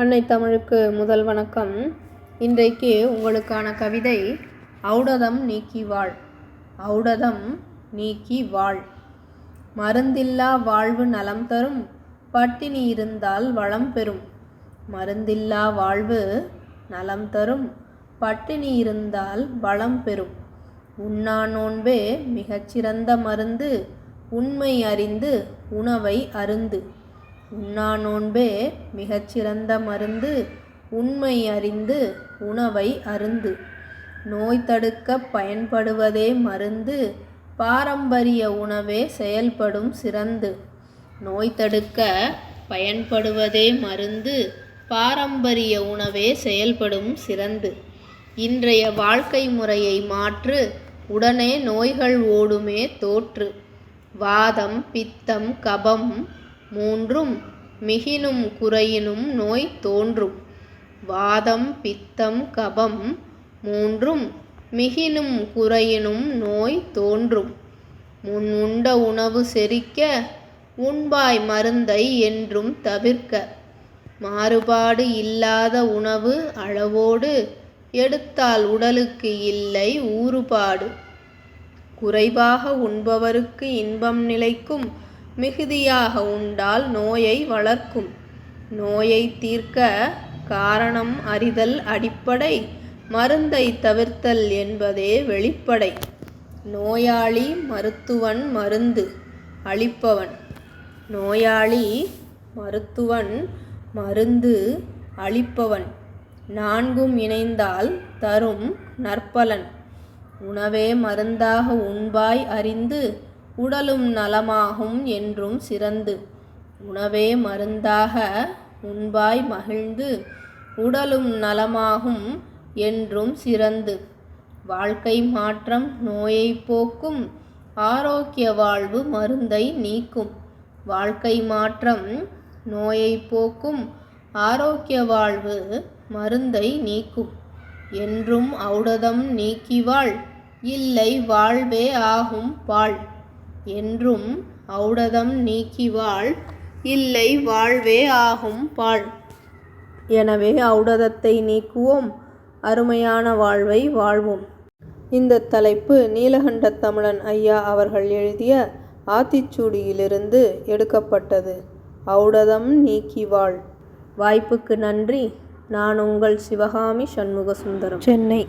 அன்னை தமிழுக்கு முதல் வணக்கம். இன்றைக்கு உங்களுக்கான கவிதை ஔடதம் நீக்கி வாழ். ஔடதம் நீக்கி வாழ். மருந்தில்லா வாழ்வு நலம் தரும், பட்டினி இருந்தால் வளம் பெறும். மருந்தில்லா வாழ்வு நலம் தரும், பட்டினி இருந்தால் வளம் பெறும். உண்ணா நோன்பே மிகச்சிறந்த மருந்து, உண்மை அறிந்து உணவை அருந்து. உண்ணா நோன்பே மிகச்சிறந்த மருந்து, உண்மை அறிந்து உணவை அருந்து. நோய் தடுக்க பயன்படுவதே மருந்து, பாரம்பரிய உணவே செயல்படும் சிறந்து. நோய் தடுக்க பயன்படுவதே மருந்து, பாரம்பரிய உணவே செயல்படும் சிறந்து. இன்றைய வாழ்க்கை முறையை மாற்று, உடனே நோய்கள் ஓடுமே தோற்று. வாதம் பித்தம் கபம் மூன்றும் மிகினும் குறையினும் நோய் தோன்றும். வாதம் பித்தம் கபம் மூன்றும் மிகினும் குறையினும் நோய் தோன்றும். முன் உண்ட உணவு செரிக்க, உண்பாய் மருந்தை என்றும் தவிர்க்க. மாறுபாடு இல்லாத உணவு அளவோடு, எடுத்தால் உடலுக்கு இல்லை ஊறுபாடு. குறைவாக உண்பவருக்கு இன்பம் நிலைக்கும், மிகுதியாக உண்டால் நோயை வளர்க்கும். நோயை தீர்க்க காரணம் அறிதல் அடிப்படை, மருந்தை தவிர்த்தல் என்பதே வெளிப்படை. நோயாளி மருத்துவன் மருந்து அளிப்பவன். நோயாளி மருத்துவன் மருந்து அளிப்பவன். நான்கும் இணைந்தால் தரும் நற்பலன். உணவே மருந்தாக உண்பாய் அறிந்து, உடலும் நலமாகும் என்றும் சிறந்து. உணவே மருந்தாக உண்பாய் மகிழ்ந்து, உடலும் நலமாகும் என்றும் சிறந்து. வாழ்க்கை மாற்றம் நோயை போக்கும், ஆரோக்கிய வாழ்வு மருந்தை நீக்கும். வாழ்க்கை மாற்றம் நோயை போக்கும், ஆரோக்கிய வாழ்வு மருந்தை நீக்கும். என்றும் ஔடதம் நீக்கி வாழ், இல்லை வாழ்வே ஆகும் பாழ். என்றும் ஔடதம் நீக்கி வாழ், இல்லை வாழ்வே ஆகும் பாழ். எனவே ஔடதத்தை நீக்குவோம், அருமையான வாழ்வை வாழ்வோம். இந்த தலைப்பு நீலகண்ட தமிழன் ஐயா அவர்கள் எழுதிய ஆத்திச்சூடியிலிருந்து எடுக்கப்பட்டது. ஔடதம் நீக்கி வாழ். வாய்ப்புக்கு நன்றி. நான் உங்கள் சிவகாமி சண்முகசுந்தரம், சென்னை.